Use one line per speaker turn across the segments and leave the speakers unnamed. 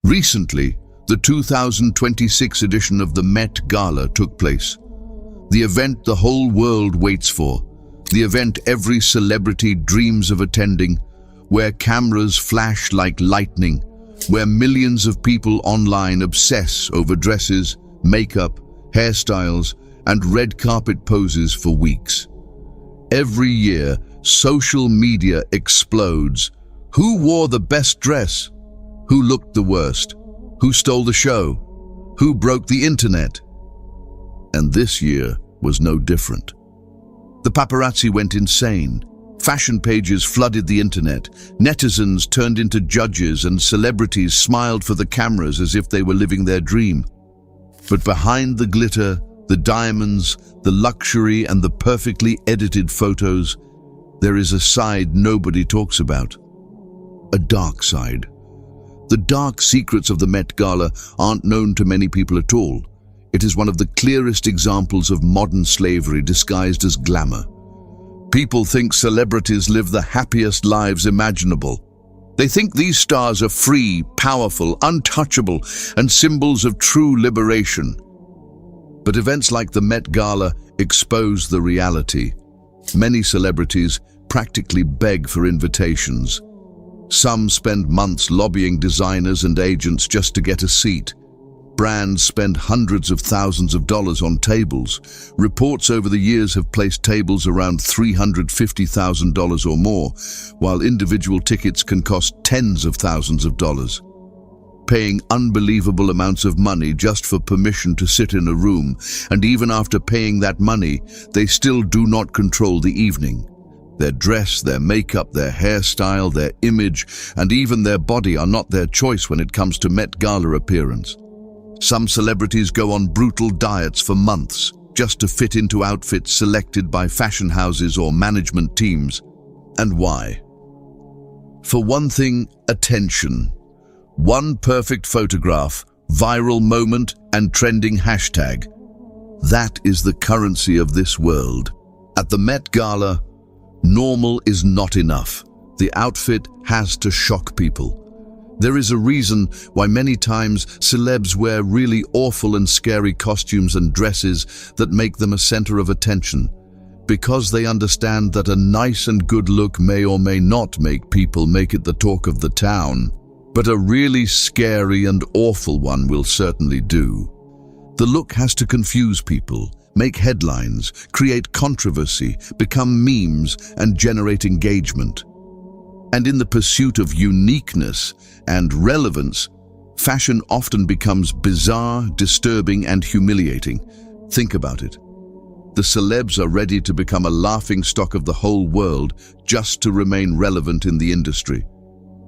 Recently, the 2026 edition of the Met Gala took place. The event the whole world waits for. The event every celebrity dreams of attending, where cameras flash like lightning, where millions of people online obsess over dresses, makeup, hairstyles, and red carpet poses for weeks. Every year, social media explodes. Who wore the best dress? Who looked the worst? Who stole the show? Who broke the internet? And this year was no different. The paparazzi went insane. Fashion pages flooded the internet. Netizens turned into judges and celebrities smiled for the cameras as if they were living their dream. But behind the glitter, the diamonds, the luxury, and the perfectly edited photos, there is a side nobody talks about. A dark side. The dark secrets of the Met Gala aren't known to many people at all. It is one of the clearest examples of modern slavery disguised as glamour. People think celebrities live the happiest lives imaginable. They think these stars are free, powerful, untouchable, and symbols of true liberation. But events like the Met Gala expose the reality. Many celebrities practically beg for invitations. Some spend months lobbying designers and agents just to get a seat. Brands spend hundreds of thousands of dollars on tables. Reports over the years have placed tables around $350,000 or more, while individual tickets can cost tens of thousands of dollars. Paying unbelievable amounts of money just for permission to sit in a room, and even after paying that money, they still do not control the evening. Their dress, their makeup, their hairstyle, their image, and even their body are not their choice when it comes to Met Gala appearance. Some celebrities go on brutal diets for months just to fit into outfits selected by fashion houses or management teams. And why? For one thing, attention. One perfect photograph, viral moment, and trending hashtag. That is the currency of this world. At the Met Gala, normal is not enough. The outfit has to shock people. There is a reason why many times celebs wear really awful and scary costumes and dresses that make them a center of attention. Because they understand that a nice and good look may or may not make people make it the talk of the town, but a really scary and awful one will certainly do. The look has to confuse people, make headlines, create controversy, become memes, and generate engagement. And in the pursuit of uniqueness and relevance, fashion often becomes bizarre, disturbing, and humiliating. Think about it. The celebs are ready to become a laughingstock of the whole world just to remain relevant in the industry.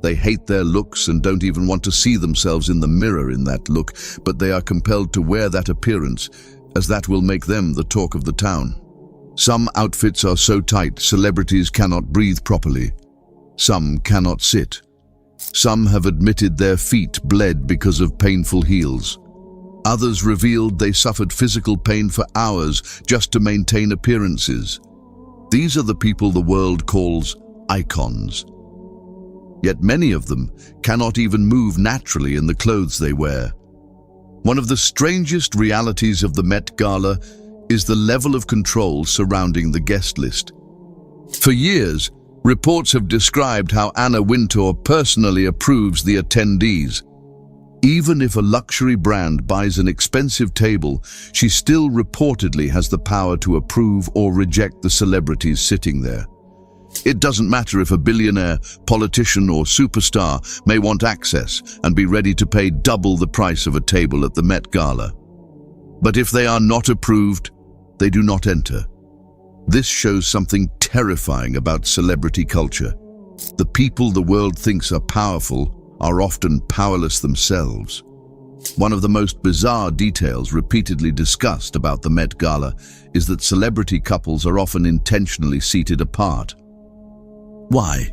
They hate their looks and don't even want to see themselves in the mirror in that look, but they are compelled to wear that appearance, as that will make them the talk of the town. Some outfits are so tight celebrities cannot breathe properly. Some cannot sit. Some have admitted their feet bled because of painful heels. Others revealed they suffered physical pain for hours just to maintain appearances. These are the people the world calls icons. Yet many of them cannot even move naturally in the clothes they wear. One of the strangest realities of the Met Gala is the level of control surrounding the guest list. For years, reports have described how Anna Wintour personally approves the attendees. Even if a luxury brand buys an expensive table, she still reportedly has the power to approve or reject the celebrities sitting there. It doesn't matter if a billionaire, politician, or superstar may want access and be ready to pay double the price of a table at the Met Gala. But if they are not approved, they do not enter. This shows something terrifying about celebrity culture. The people the world thinks are powerful are often powerless themselves. One of the most bizarre details repeatedly discussed about the Met Gala is that celebrity couples are often intentionally seated apart. Why?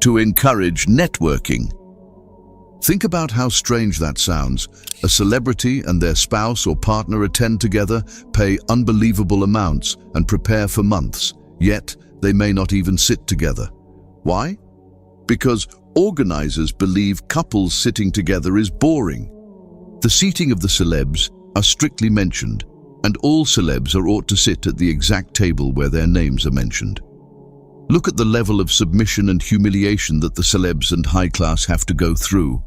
To encourage networking. Think about how strange that sounds. A celebrity and their spouse or partner attend together, pay unbelievable amounts, and prepare for months, yet they may not even sit together. Why? Because organizers believe couples sitting together is boring. The seating of the celebs are strictly mentioned, and all celebs are ought to sit at the exact table where their names are mentioned. Look at the level of submission and humiliation that the celebs and high class have to go through,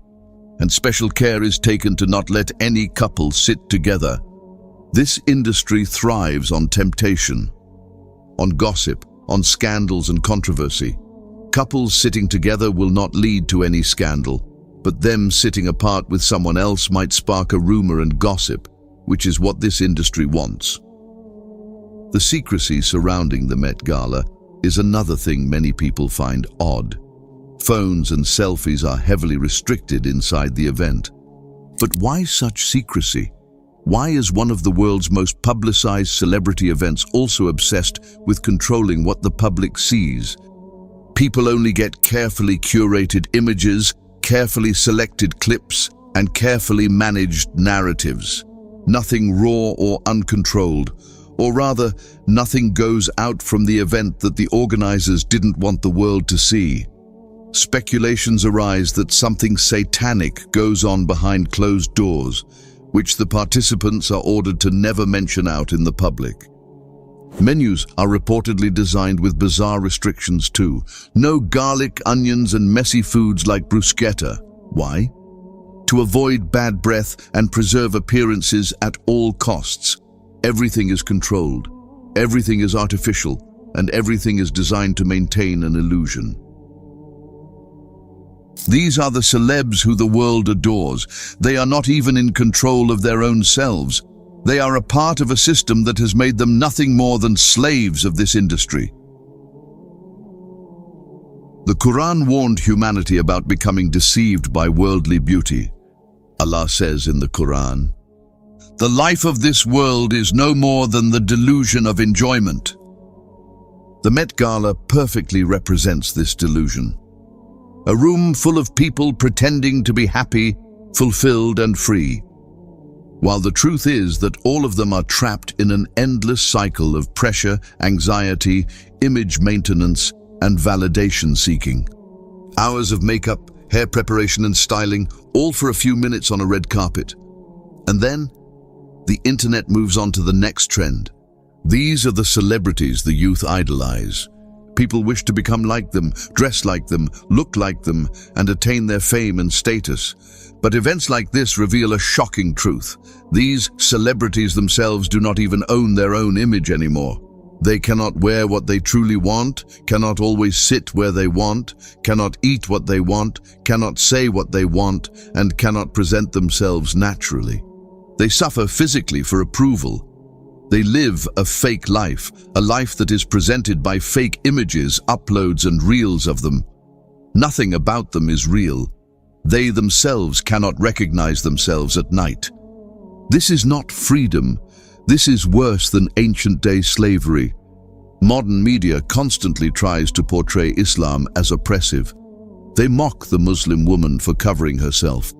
and special care is taken to not let any couple sit together. This industry thrives on temptation, on gossip, on scandals and controversy. Couples sitting together will not lead to any scandal, but them sitting apart with someone else might spark a rumor and gossip, which is what this industry wants. The secrecy surrounding the Met Gala is another thing many people find odd. Phones and selfies are heavily restricted inside the event. But why such secrecy? Why is one of the world's most publicized celebrity events also obsessed with controlling what the public sees? People only get carefully curated images, carefully selected clips, and carefully managed narratives. Nothing raw or uncontrolled, or rather, nothing goes out from the event that the organizers didn't want the world to see. Speculations arise that something satanic goes on behind closed doors, which the participants are ordered to never mention out in the public. Menus are reportedly designed with bizarre restrictions too. No garlic, onions, and messy foods like bruschetta. Why? To avoid bad breath and preserve appearances at all costs. Everything is controlled, everything is artificial, and everything is designed to maintain an illusion. These are the celebs who the world adores. They are not even in control of their own selves. They are a part of a system that has made them nothing more than slaves of this industry. The Quran warned humanity about becoming deceived by worldly beauty. Allah says in the Quran, "The life of this world is no more than the delusion of enjoyment." The Met Gala perfectly represents this delusion. A room full of people pretending to be happy, fulfilled and free, while the truth is that all of them are trapped in an endless cycle of pressure, anxiety, image maintenance, and validation seeking. Hours of makeup, hair preparation and styling, all for a few minutes on a red carpet. And then, the internet moves on to the next trend. These are the celebrities the youth idolize. People wish to become like them, dress like them, look like them, and attain their fame and status. But events like this reveal a shocking truth. These celebrities themselves do not even own their own image anymore. They cannot wear what they truly want, cannot always sit where they want, cannot eat what they want, cannot say what they want, and cannot present themselves naturally. They suffer physically for approval. They live a fake life, a life that is presented by fake images, uploads and reels of them. Nothing about them is real. They themselves cannot recognize themselves at night. This is not freedom. This is worse than ancient-day slavery. Modern media constantly tries to portray Islam as oppressive. They mock the Muslim woman for covering herself.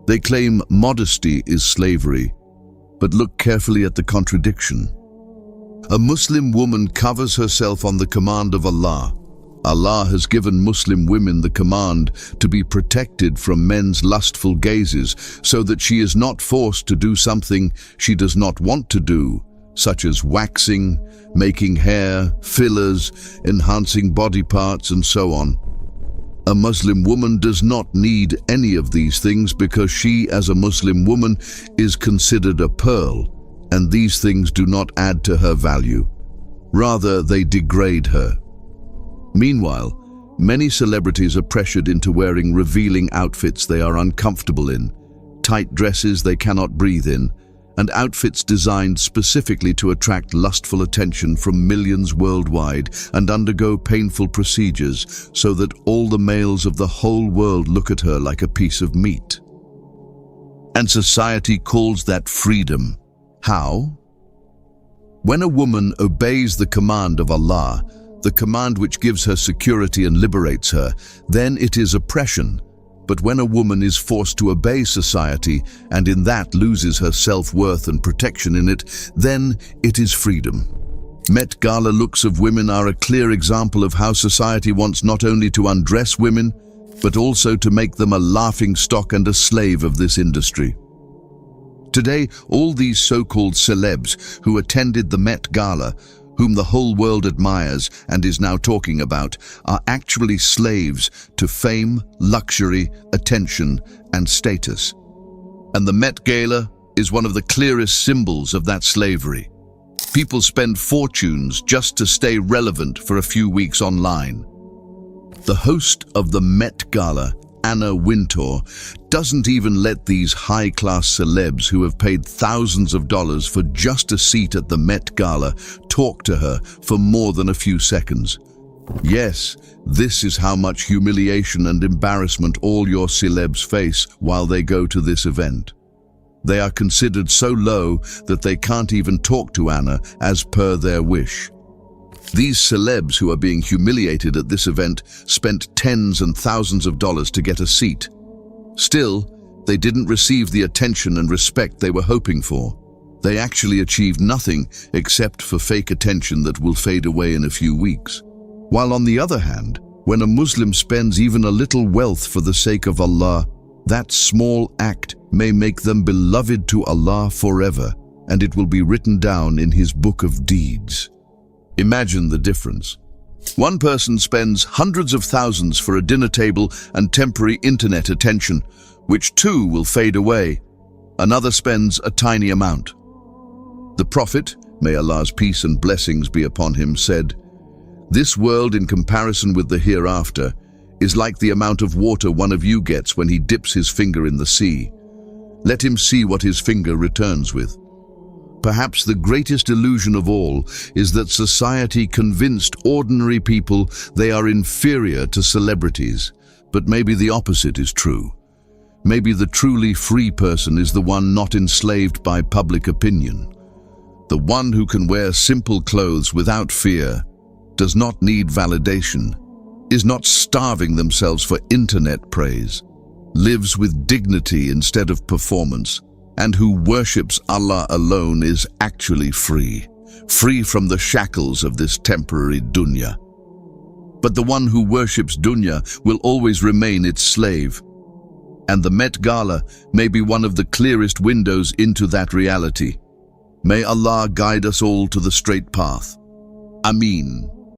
They claim modesty is slavery. But look carefully at the contradiction. A Muslim woman covers herself on the command of Allah. Allah has given Muslim women the command to be protected from men's lustful gazes so that she is not forced to do something she does not want to do, such as waxing, making hair, fillers, enhancing body parts, and so on. A Muslim woman does not need any of these things because she, as a Muslim woman, is considered a pearl, and these things do not add to her value. Rather, they degrade her. Meanwhile, many celebrities are pressured into wearing revealing outfits they are uncomfortable in, tight dresses they cannot breathe in, and outfits designed specifically to attract lustful attention from millions worldwide and undergo painful procedures so that all the males of the whole world look at her like a piece of meat. And society calls that freedom. How? When a woman obeys the command of Allah, the command which gives her security and liberates her, then it is oppression. But when a woman is forced to obey society and in that loses her self-worth and protection in it, then it is freedom. Met Gala looks of women are a clear example of how society wants not only to undress women, but also to make them a laughingstock and a slave of this industry. Today, all these so-called celebs who attended the Met Gala, whom the whole world admires and is now talking about, are actually slaves to fame, luxury, attention, and status. And the Met Gala is one of the clearest symbols of that slavery. People spend fortunes just to stay relevant for a few weeks online. The host of the Met Gala, Anna Wintour, doesn't even let these high-class celebs who have paid thousands of dollars for just a seat at the Met Gala talk to her for more than a few seconds. Yes, this is how much humiliation and embarrassment all your celebs face while they go to this event. They are considered so low that they can't even talk to Anna as per their wish. These celebs who are being humiliated at this event spent tens and thousands of dollars to get a seat. Still, they didn't receive the attention and respect they were hoping for. They actually achieved nothing except for fake attention that will fade away in a few weeks. While on the other hand, when a Muslim spends even a little wealth for the sake of Allah, that small act may make them beloved to Allah forever, and it will be written down in His book of deeds. Imagine the difference. One person spends hundreds of thousands for a dinner table and temporary internet attention, which too will fade away. Another spends a tiny amount. The Prophet, may Allah's peace and blessings be upon him, said, "This world in comparison with the hereafter is like the amount of water one of you gets when he dips his finger in the sea. Let him see what his finger returns with." Perhaps the greatest illusion of all is that society convinced ordinary people they are inferior to celebrities. But maybe the opposite is true. Maybe the truly free person is the one not enslaved by public opinion. The one who can wear simple clothes without fear, does not need validation, is not starving themselves for internet praise, lives with dignity instead of performance, and who worships Allah alone is actually free, free from the shackles of this temporary dunya. But the one who worships dunya will always remain its slave. And the Met Gala may be one of the clearest windows into that reality. May Allah guide us all to the straight path. Ameen.